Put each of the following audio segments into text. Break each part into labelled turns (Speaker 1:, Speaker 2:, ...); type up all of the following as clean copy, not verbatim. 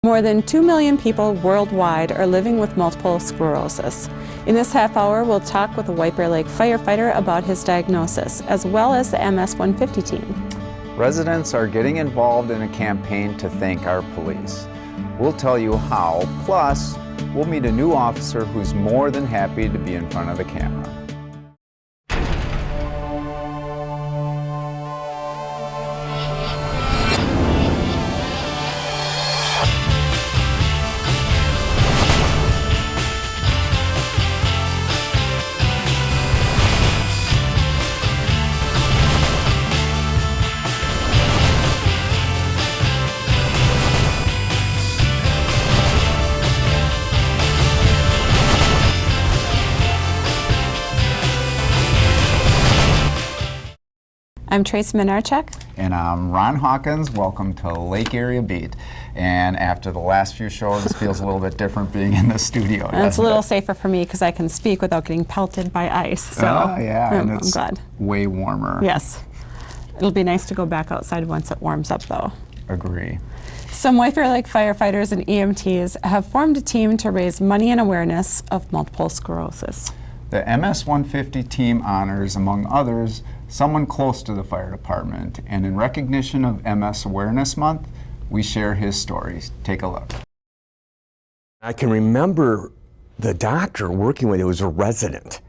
Speaker 1: More than 2 million people worldwide are living with multiple sclerosis. In this half hour, we'll talk with a White Bear Lake firefighter about his diagnosis, as well as the MS 150 team.
Speaker 2: Residents are getting involved in a campaign to thank our police. We'll tell you how, plus we'll meet a new officer who's more than happy to be in front of the camera.
Speaker 1: I'm Trace Minarchuk.
Speaker 2: And I'm Ron Hawkins. Welcome to Lake Area Beat. And after the last few shows, this feels a little bit different being in the studio.
Speaker 1: And it's a little safer for me because I can speak without getting pelted by ice. So
Speaker 2: yeah, and it's
Speaker 1: I'm glad.
Speaker 2: Way warmer.
Speaker 1: Yes. It'll be nice to go back outside once it warms up, though.
Speaker 2: Agree.
Speaker 1: Some White Bear Lake firefighters and EMTs have formed a team to raise money and awareness of multiple sclerosis.
Speaker 2: The MS 150 team honors, among others, someone close to the fire department, and in recognition of MS Awareness Month, we share his stories. Take a look.
Speaker 3: I can remember the doctor working with, it was a resident,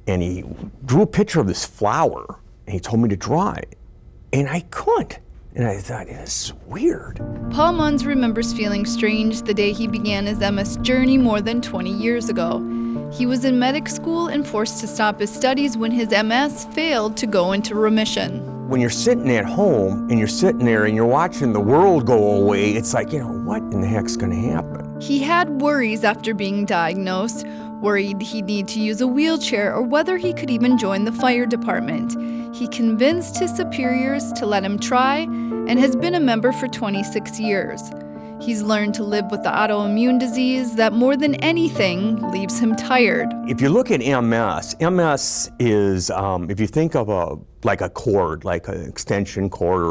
Speaker 3: and he drew a picture of this flower, and he told me to draw it, and I couldn't. And I thought, this is weird.
Speaker 4: Paul Munns remembers feeling strange the day he began his MS journey more than 20 years ago. He was in medic school and forced to stop his studies when his MS failed to go into remission.
Speaker 3: When you're sitting at home and you're sitting there and you're watching the world go away, it's like, what in the heck's gonna happen?
Speaker 4: He had worries after being diagnosed, worried he'd need to use a wheelchair or whether he could even join the fire department. He convinced his superiors to let him try and has been a member for 26 years. He's learned to live with the autoimmune disease that more than anything leaves him tired.
Speaker 3: If you look at MS is, if you think of a cord, like an extension cord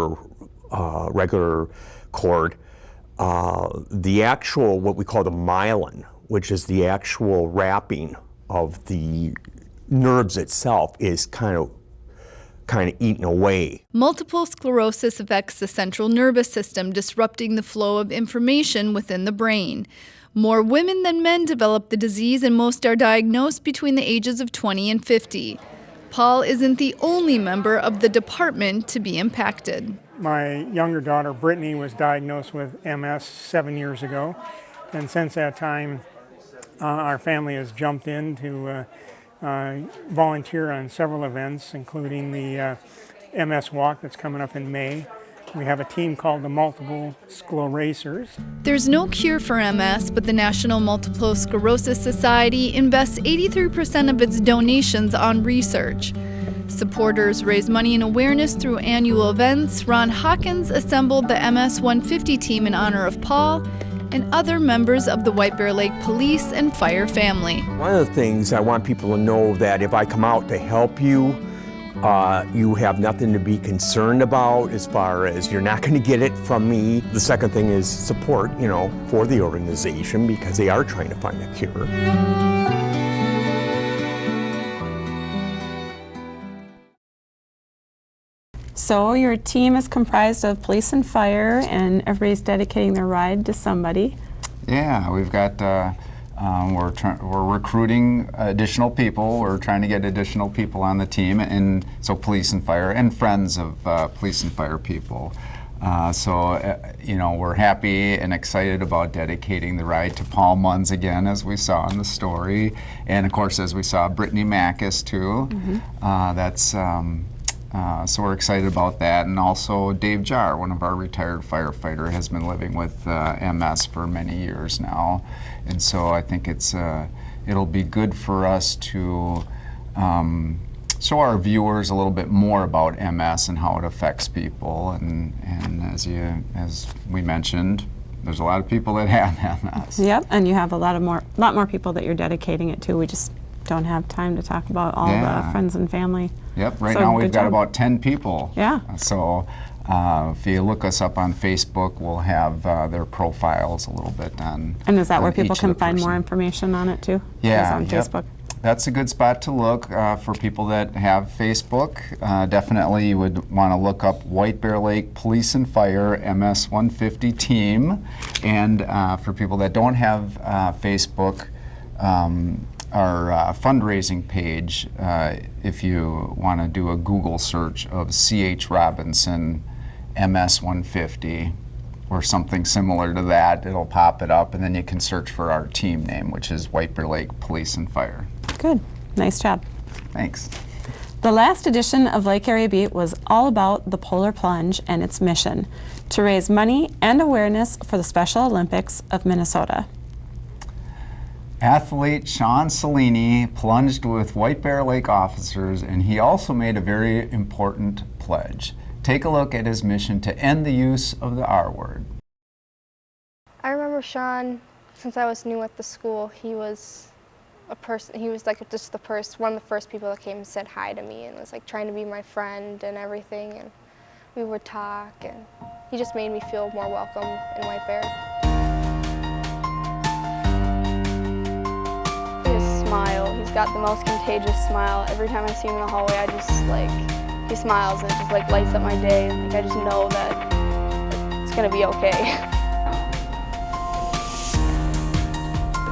Speaker 3: or regular cord, the actual, what we call the myelin, which is the actual wrapping of the nerves itself, is kind of eaten away.
Speaker 4: Multiple sclerosis affects the central nervous system, disrupting the flow of information within the brain. More women than men develop the disease, and most are diagnosed between the ages of 20 and 50. Paul isn't the only member of the department to be impacted.
Speaker 5: My younger daughter, Brittany, was diagnosed with MS 7 years ago, and since that time, our family has jumped in to volunteer on several events, including the MS Walk that's coming up in May. We have a team called the Multiple Scleracers.
Speaker 4: There's no cure for MS, but the National Multiple Sclerosis Society invests 83% of its donations on research. Supporters raise money and awareness through annual events. Ron Hawkins assembled the MS 150 team in honor of Paul and other members of the White Bear Lake Police and Fire family.
Speaker 3: One of the things I want people to know that if I come out to help you, you have nothing to be concerned about as far as you're not going to get it from me. The second thing is support, for the organization because they are trying to find a cure.
Speaker 1: So your team is comprised of police and fire, and everybody's dedicating their ride to somebody.
Speaker 2: Yeah, we've got, we're recruiting additional people. We're trying to get additional people on the team, and so police and fire, and friends of police and fire people. We're happy and excited about dedicating the ride to Paul Munns again, as we saw in the story. And of course, as we saw, Brittany Mackis too. Mm-hmm. So we're excited about that. And also Dave Jar, one of our retired firefighter, has been living with MS for many years now. And so I think it'll be good for us to show our viewers a little bit more about MS and how it affects people. And as we mentioned, there's a lot of people that have MS.
Speaker 1: Yep, and you have a lot more people that you're dedicating it to. We just don't have time to talk about all the friends and family.
Speaker 2: Yep, right now we've got about 10 people.
Speaker 1: Yeah.
Speaker 2: So If you look us up on Facebook, we'll have their profiles a little bit on.
Speaker 1: And is that where
Speaker 2: on
Speaker 1: people
Speaker 2: each
Speaker 1: can
Speaker 2: of the
Speaker 1: find more
Speaker 2: person.
Speaker 1: information on it too?
Speaker 2: Yeah,
Speaker 1: Is on
Speaker 2: yep.
Speaker 1: Facebook.
Speaker 2: That's a good spot to look for people that have Facebook. Definitely you would want to look up White Bear Lake Police and Fire MS 150 team. And for people that don't have Facebook, our fundraising page, if you want to do a Google search of C.H. Robinson MS 150 or something similar to that, it'll pop it up, and then you can search for our team name, which is White Bear Lake Police and Fire.
Speaker 1: Good. Nice job.
Speaker 2: Thanks.
Speaker 1: The last edition of Lake Area Beat was all about the Polar Plunge and its mission to raise money and awareness for the Special Olympics of Minnesota.
Speaker 2: Athlete Sean Cellini plunged with White Bear Lake officers, and he also made a very important pledge. Take a look at his mission to end the use of the R word.
Speaker 6: I remember Sean, since I was new at the school, he was like just one of the first people that came and said hi to me and was like trying to be my friend and everything, and we would talk, and he just made me feel more welcome in White Bear. His smile, he's got the most contagious smile. Every time I see him in the hallway, I just he smiles and it just like lights up my day. Like I just know that it's gonna be okay.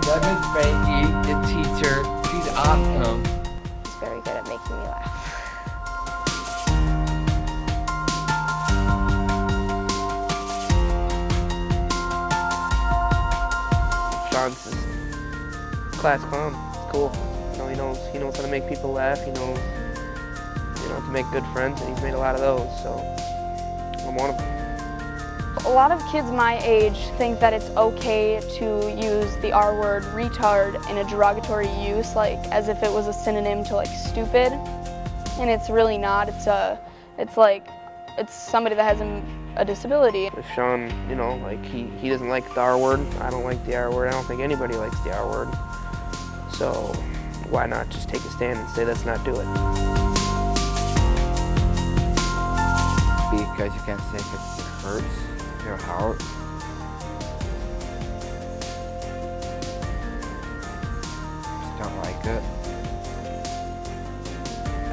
Speaker 7: Miss Frankie, the teacher, she's awesome.
Speaker 6: He's very good at making me laugh.
Speaker 7: Sean's his class clown. It's cool. You know, he knows how to make people laugh. He knows, to make good friends, and he's made a lot of those. So I'm one of them.
Speaker 6: A lot of kids my age think that it's okay to use the R word retard in a derogatory use, like as if it was a synonym to like stupid, and it's really not. It's somebody that has a disability.
Speaker 7: If Sean, like he doesn't like the R word, I don't like the R word. I don't think anybody likes the R word. So why not just take a stand and say let's not do it?
Speaker 8: Because you can say it hurts your heart. Just don't like it.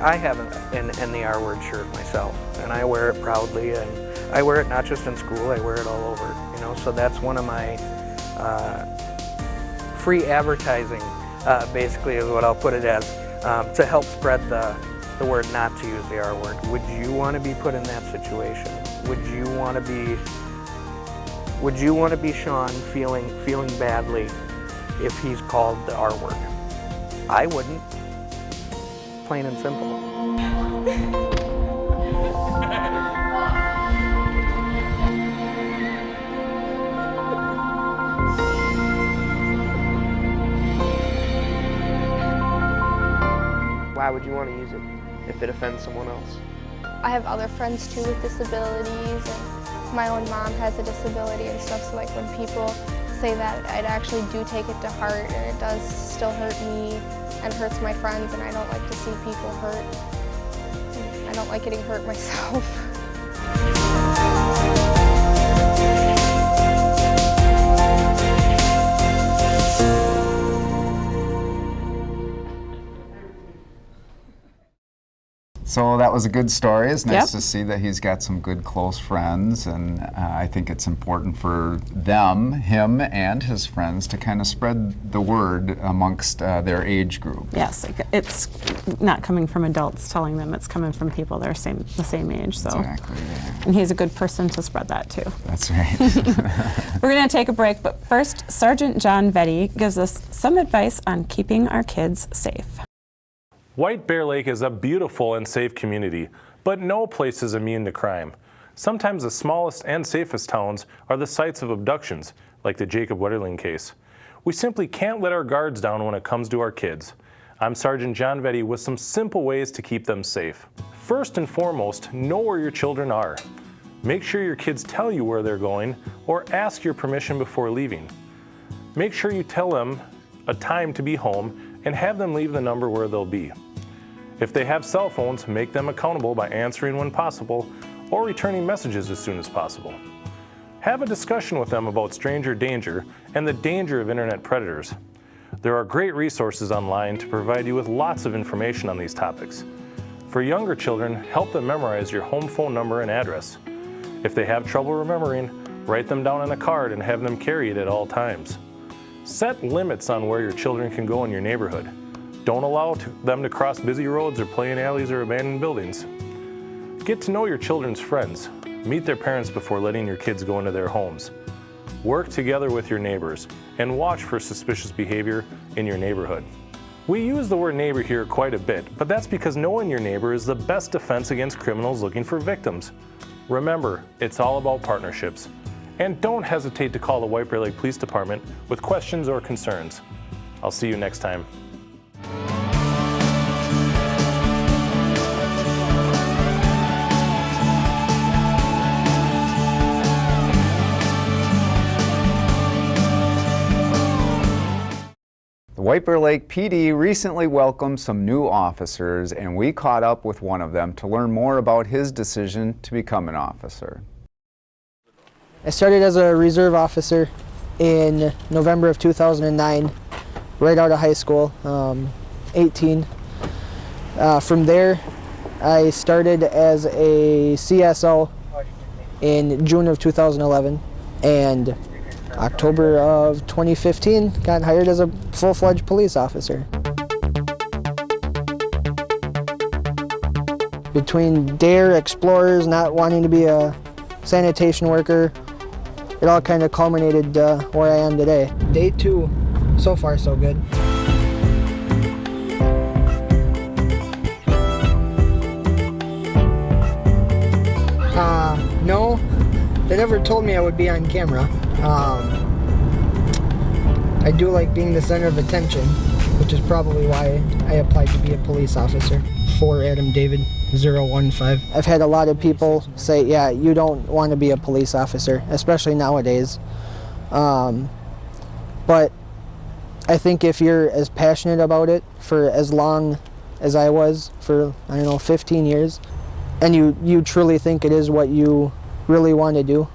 Speaker 9: I have an the R word shirt myself, and I wear it proudly, and I wear it not just in school, I wear it all over, so that's one of my free advertising, basically is what I'll put it as, to help spread the word not to use the R word. Would you want to be put in that situation? Would you want to be Sean feeling badly if he's called the R word? I wouldn't. Plain and simple.
Speaker 7: Why would you want to use it if it offends someone else?
Speaker 6: I have other friends too with disabilities, and my own mom has a disability and stuff, so like when people say that, I actually do take it to heart, and it does still hurt me and hurts my friends, and I don't like to see people hurt. I don't like getting hurt myself.
Speaker 2: So that was a good story. It's nice
Speaker 1: Yep.
Speaker 2: to see that he's got some good close friends, and I think it's important for him and his friends to kind of spread the word amongst their age group.
Speaker 1: Yes, it's not coming from adults telling them, it's coming from people that are the same age. So.
Speaker 2: Exactly. Yeah.
Speaker 1: And he's a good person to spread that too.
Speaker 2: That's right.
Speaker 1: We're going to take a break, but first, Sergeant John Vetty gives us some advice on keeping our kids safe.
Speaker 10: White Bear Lake is a beautiful and safe community, but no place is immune to crime. Sometimes the smallest and safest towns are the sites of abductions, like the Jacob Wetterling case. We simply can't let our guards down when it comes to our kids. I'm Sergeant John Vetty with some simple ways to keep them safe. First and foremost, know where your children are. Make sure your kids tell you where they're going or ask your permission before leaving. Make sure you tell them a time to be home and have them leave the number where they'll be. If they have cell phones, make them accountable by answering when possible or returning messages as soon as possible. Have a discussion with them about stranger danger and the danger of internet predators. There are great resources online to provide you with lots of information on these topics. For younger children, help them memorize your home phone number and address. If they have trouble remembering, write them down on a card and have them carry it at all times. Set limits on where your children can go in your neighborhood. Don't allow them to cross busy roads or play in alleys or abandoned buildings. Get to know your children's friends. Meet their parents before letting your kids go into their homes. Work together with your neighbors and watch for suspicious behavior in your neighborhood. We use the word neighbor here quite a bit, but that's because knowing your neighbor is the best defense against criminals looking for victims. Remember, it's all about partnerships. And don't hesitate to call the White Bear Lake Police Department with questions or concerns. I'll see you next time.
Speaker 2: The White Bear Lake PD recently welcomed some new officers, and we caught up with one of them to learn more about his decision to become an officer.
Speaker 11: I started as a reserve officer in November of 2009, right out of high school, 18. From there, I started as a CSO in June of 2011, and October of 2015, got hired as a full-fledged police officer. Between DARE, explorers, not wanting to be a sanitation worker, it all kind of culminated where I am today. Day 2, so far so good. No, they never told me I would be on camera. I do like being the center of attention, which is probably why I applied to be a police officer. For Adam David 015. I've had a lot of people say, yeah, you don't want to be a police officer, especially nowadays. But I think if you're as passionate about it for as long as I was, for, I don't know, 15 years, and you truly think it is what you really want to do,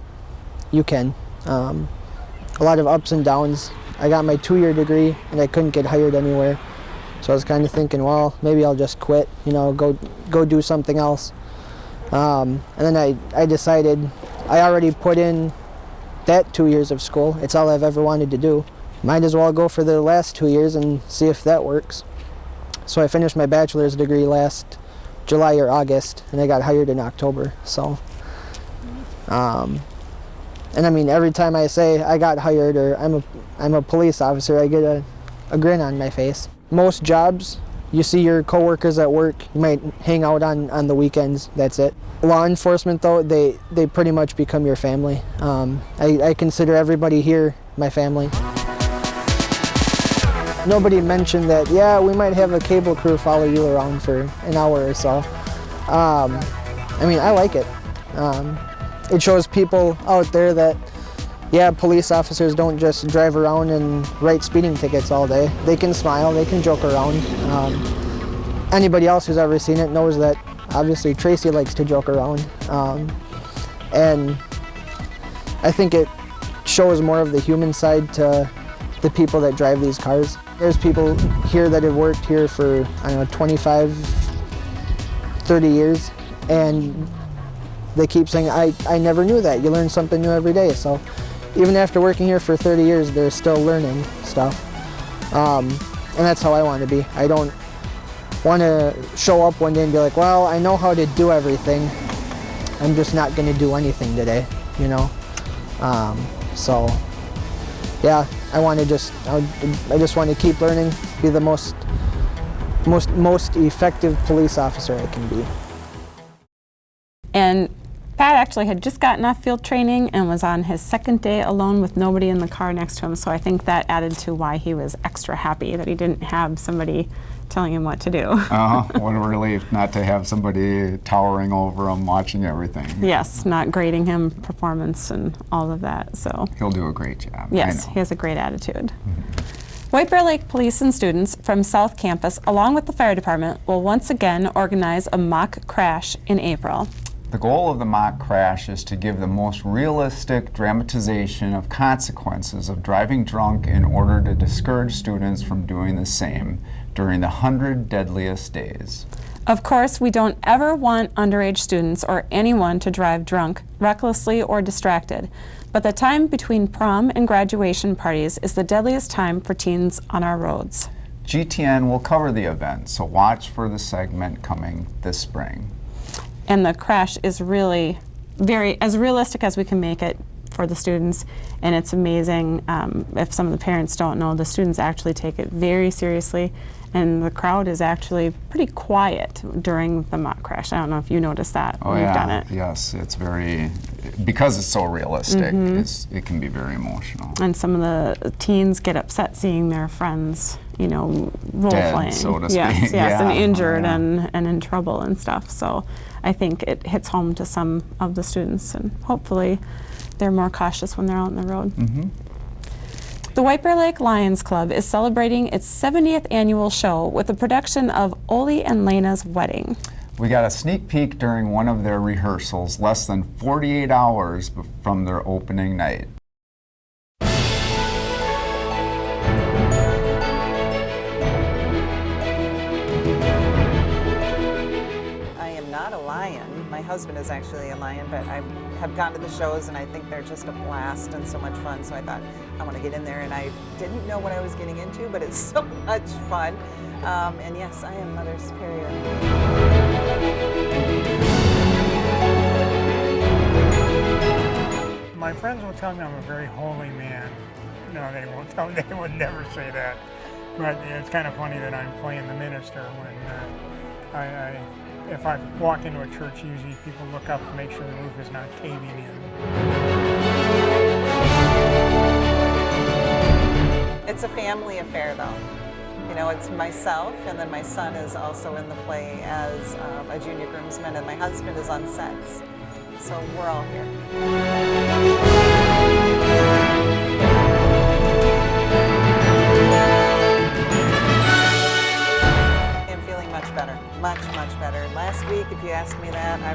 Speaker 11: you can. A lot of ups and downs. I got my 2-year degree and I couldn't get hired anywhere. So I was kind of thinking, well, maybe I'll just quit, you know, go do something else. And then I decided I already put in that 2 years of school. It's all I've ever wanted to do. Might as well go for the last 2 years and see if that works. So I finished my bachelor's degree last July or August, and I got hired in October. So, and I mean, every time I say I got hired or I'm a police officer, I get a grin on my face. Most jobs, you see your coworkers at work, you might hang out on the weekends, that's it. Law enforcement though, they pretty much become your family. I consider everybody here my family. Nobody mentioned that, yeah, we might have a cable crew follow you around for an hour or so. I mean, I like it. It shows people out there that, yeah, police officers don't just drive around and write speeding tickets all day. They can smile, they can joke around. Anybody else who's ever seen it knows that obviously Tracy likes to joke around. And I think it shows more of the human side to the people that drive these cars. There's people here that have worked here for, I don't know, 25, 30 years, and they keep saying, I never knew that. You learn something new every day. So even after working here for 30 years, they're still learning stuff. And that's how I want to be. I don't want to show up one day and be like, well, I know how to do everything. I'm just not going to do anything today, you know? So, yeah, I just want to keep learning, be the most effective police officer I can be.
Speaker 1: And Pat actually had just gotten off field training and was on his second day alone with nobody in the car next to him, so I think that added to why he was extra happy that he didn't have somebody telling him what to do.
Speaker 2: What a relief not to have somebody towering over him, watching everything.
Speaker 1: Yes, not grading him performance and all of that. So
Speaker 2: he'll do a great job.
Speaker 1: Yes, he has a great attitude. White Bear Lake police and students from South Campus, along with the fire department, will once again organize a mock crash in April.
Speaker 2: The goal of the mock crash is to give the most realistic dramatization of consequences of driving drunk in order to discourage students from doing the same during the 100 deadliest days.
Speaker 1: Of course, we don't ever want underage students or anyone to drive drunk, recklessly, or distracted. But the time between prom and graduation parties is the deadliest time for teens on our roads.
Speaker 2: GTN will cover the event, so watch for the segment coming this spring.
Speaker 1: And the crash is really as realistic as we can make it for the students, and it's amazing. If some of the parents don't know, the students actually take it very seriously, and the crowd is actually pretty quiet during the mock crash. I don't know if you noticed that when you've done it.
Speaker 2: Yes, it's because it's so realistic, it can be very emotional.
Speaker 1: And some of the teens get upset seeing their friends, role playing.
Speaker 2: So to speak.
Speaker 1: Yes,
Speaker 2: yeah.
Speaker 1: and injured and in trouble and stuff. So I think it hits home to some of the students, and hopefully they're more cautious when they're out on the road. The White Bear Lake Lions Club is celebrating its 70th annual show with a production of Ole and Lena's Wedding.
Speaker 2: We got a sneak peek during one of their rehearsals, less than 48 hours from their opening night.
Speaker 12: I am not a lion. My husband is actually a lion, but I have gone to the shows and I think they're just a blast and so much fun. So I thought, I want to get in there, and I didn't know what I was getting into, but it's so much fun. And yes, I am Mother Superior.
Speaker 5: My friends will tell me I'm a very holy man. No, they won't tell me. They would never say that. But it's kind of funny that I'm playing the minister when if I walk into a church, usually people look up to make sure the roof is not caving in.
Speaker 12: It's a family affair, though. It's myself, and then my son is also in the play as a junior groomsman, and my husband is on sets. So we're all here. I'm feeling much better, much better. Last week, if you asked me that, I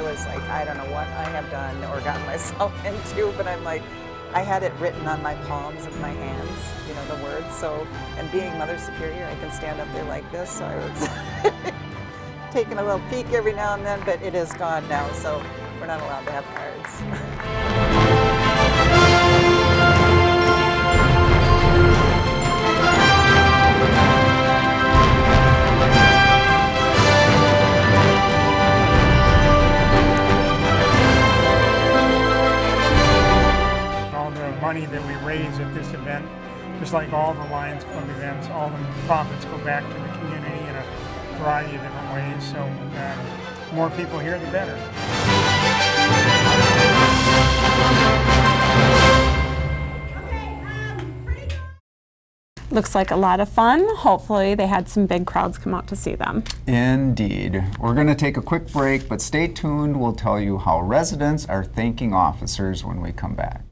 Speaker 12: was like, I don't know what I have done or gotten myself into, but I'm like, I had it written on my palms of my hands, the words. So, and being Mother Superior, I can stand up there like this. So I was taking a little peek every now and then, but it is gone now, so we're not allowed to have cards.
Speaker 5: Money that we raise at this event, just like all the Lions Club events, all the profits go back to the community in a variety of different ways. So the more people here, the better.
Speaker 1: Looks like a lot of fun. Hopefully they had some big crowds come out to see them.
Speaker 2: Indeed. We're going to take a quick break, but stay tuned. We'll tell you how residents are thanking officers when we come back.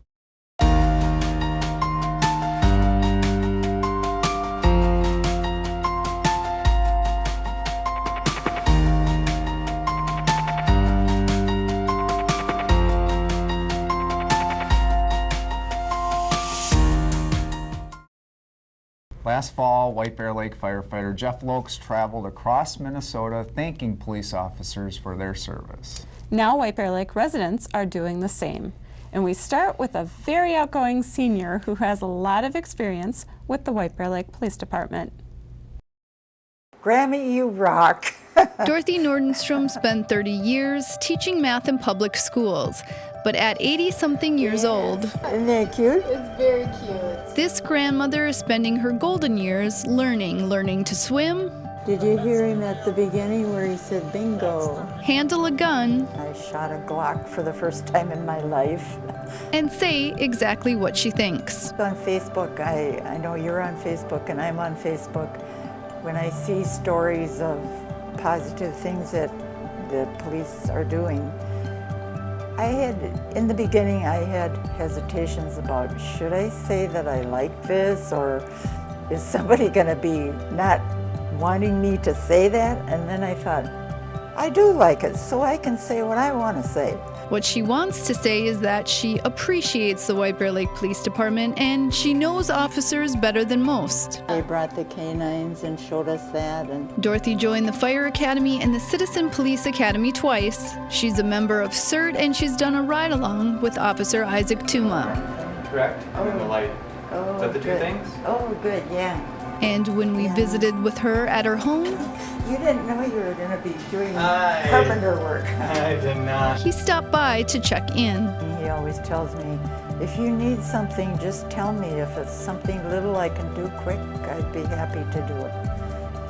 Speaker 2: Last fall, White Bear Lake firefighter Jeff Lokes traveled across Minnesota thanking police officers for their service.
Speaker 1: Now White Bear Lake residents are doing the same. And we start with a very outgoing senior who has a lot of experience with the White Bear Lake Police Department.
Speaker 13: Grammy, you rock.
Speaker 4: Dorothy Nordenstrom spent 30 years teaching math in public schools, but at 80-something years old,
Speaker 13: Isn't that cute?
Speaker 14: It's very cute.
Speaker 4: this grandmother is spending her golden years learning to swim,
Speaker 13: Did you hear him at the beginning where he said bingo?
Speaker 4: handle a gun,
Speaker 13: I shot a Glock for the first time in my life.
Speaker 4: and say exactly what she thinks.
Speaker 13: On Facebook, I know you're on Facebook and I'm on Facebook. When I see stories of positive things that the police are doing, in the beginning, I had hesitations about, should I say that I like this, or is somebody going to be not wanting me to say that? And then I thought, I do like it, so I can say what I want to say.
Speaker 4: What she wants to say is that she appreciates the White Bear Lake Police Department and she knows officers better than most.
Speaker 13: They brought the canines and showed us that. And
Speaker 4: Dorothy joined the Fire Academy and the Citizen Police Academy twice. She's a member of CERT and she's done a ride-along with Officer Isaac Tuma.
Speaker 14: Correct? And the light. Is that the two things?
Speaker 13: Oh, good, yeah.
Speaker 4: And when we visited with her at her home,
Speaker 13: you didn't know you were going to be doing carpenter work.
Speaker 14: I did not.
Speaker 4: he stopped by to check in.
Speaker 13: He always tells me, if you need something, just tell me. If it's something little I can do quick, I'd be happy to do it.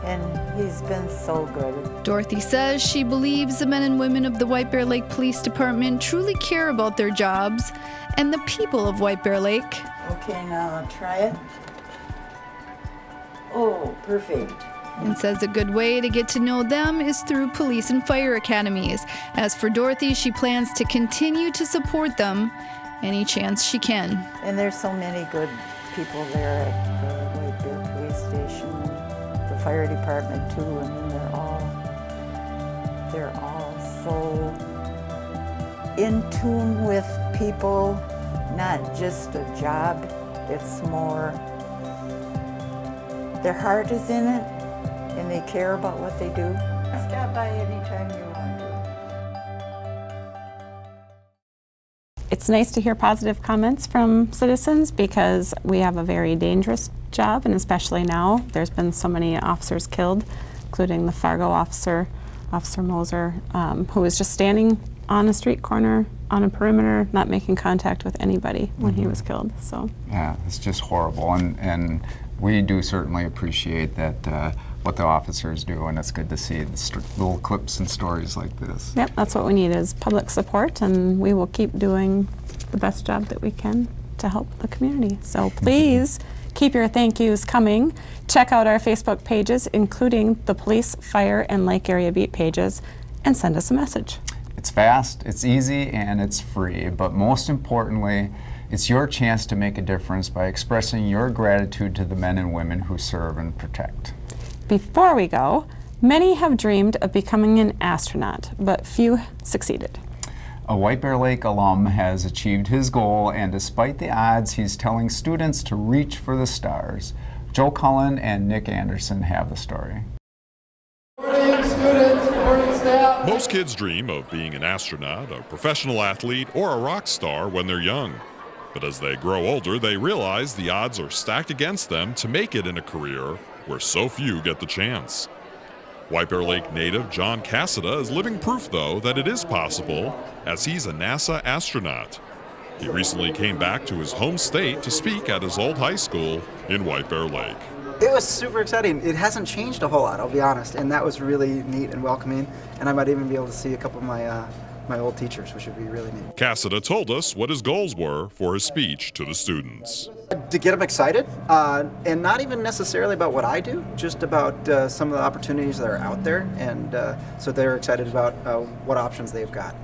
Speaker 13: And he's been so good.
Speaker 4: Dorothy says she believes the men and women of the White Bear Lake Police Department truly care about their jobs and the people of White Bear Lake.
Speaker 13: Okay, now try it. Oh, perfect.
Speaker 4: And says a good way to get to know them is through police and fire academies. As for Dorothy, she plans to continue to support them any chance she can.
Speaker 13: And there's so many good people there at the White Bear Police Station, the fire department too. I mean, they're all so in tune with people, not just a job. It's more, their heart is in it. And they care about what they do. Stop by anytime you want to.
Speaker 1: It's nice to hear positive comments from citizens because we have a very dangerous job, and especially now, there's been so many officers killed, including the Fargo officer, Officer Moser, who was just standing on a street corner, on a perimeter, not making contact with anybody when he was killed. So
Speaker 2: yeah, it's just horrible, and we do certainly appreciate that what the officers do, and it's good to see the little clips and stories like this.
Speaker 1: yep, that's what we need is public support, and we will keep doing the best job that we can to help the community. So please keep your thank yous coming. Check out our Facebook pages, including the police, fire, and Lake Area Beat pages, and send us a message.
Speaker 2: It's fast, it's easy, and it's free, but most importantly, it's your chance to make a difference by expressing your gratitude to the men and women who serve and protect.
Speaker 1: Before we go, many have dreamed of becoming an astronaut, but few succeeded.
Speaker 2: A White Bear Lake alum has achieved his goal, and despite the odds, he's telling students to reach for the stars. Joe Cullen and Nick Anderson have the story.
Speaker 15: Most kids dream of being an astronaut, a professional athlete, or a rock star when they're young. But as they grow older, they realize the odds are stacked against them to make it in a career where so few get the chance. White Bear Lake native John Cassida is living proof, though, that it is possible, as he's a NASA astronaut. He recently came back to his home state to speak at his old high school in White Bear Lake.
Speaker 16: It was super exciting. It hasn't changed a whole lot, I'll be honest, and that was really neat and welcoming, and I might even be able to see a couple of my old teachers, which would be really neat.
Speaker 15: Cassida told us what his goals were for his speech to the students.
Speaker 16: To get them excited, and not even necessarily about what I do, just about some of the opportunities that are out there, and so they're excited about what options they've got.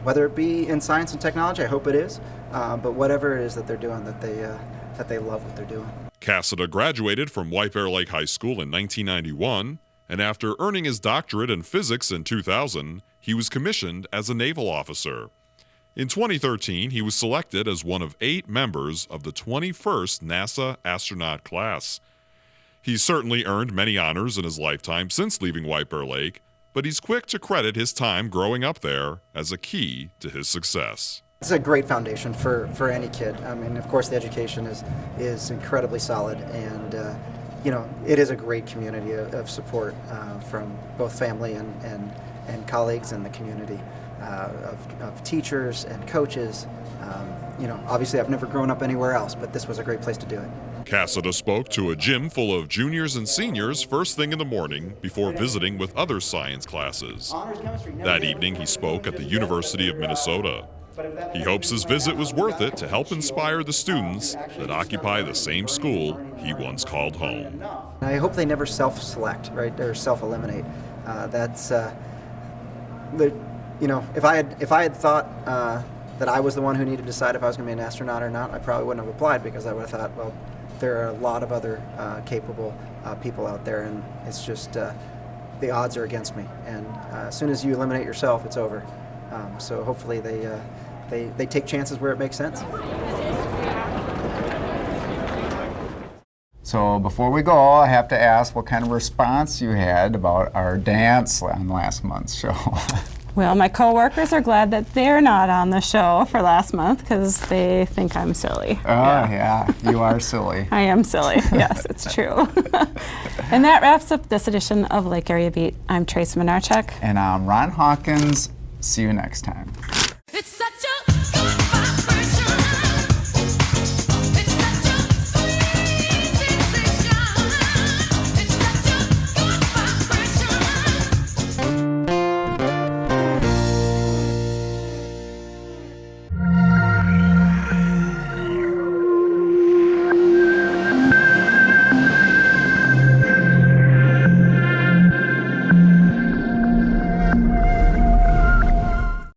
Speaker 16: Whether it be in science and technology, I hope it is, but whatever it is that they're doing, that they love what they're doing.
Speaker 15: Cassida graduated from White Bear Lake High School in 1991, and after earning his doctorate in physics in 2000, he was commissioned as a naval officer. In 2013, he was selected as one of 8 members of the 21st NASA astronaut class. He's certainly earned many honors in his lifetime since leaving White Bear Lake, but he's quick to credit his time growing up there as a key to his success.
Speaker 16: It's a great foundation for any kid. I mean, of course, the education is incredibly solid, and it is a great community of support from both family and colleagues in the community, of teachers and coaches. Obviously I've never grown up anywhere else, but this was a great place to do it.
Speaker 15: Cassida spoke to a gym full of juniors and seniors first thing in the morning before visiting with other science classes. That evening he spoke at the University of Minnesota. He hopes his visit was worth it to help inspire the students that occupy the same school he once called home.
Speaker 16: I hope they never self-select, right, or self-eliminate. If I had thought that I was the one who needed to decide if I was going to be an astronaut or not, I probably wouldn't have applied, because I would have thought, well, there are a lot of other capable people out there, and it's just the odds are against me. And as soon as you eliminate yourself, it's over. So hopefully they take chances where it makes sense.
Speaker 2: So before we go, I have to ask what kind of response you had about our dance on last month's show.
Speaker 1: Well, my coworkers are glad that they're not on the show for last month because they think I'm silly.
Speaker 2: Oh, yeah, you are silly.
Speaker 1: I am silly. Yes, it's true. And that wraps up this edition of Lake Area Beat. I'm Trace Minarchuk.
Speaker 2: And I'm Ron Hawkins. See you next time.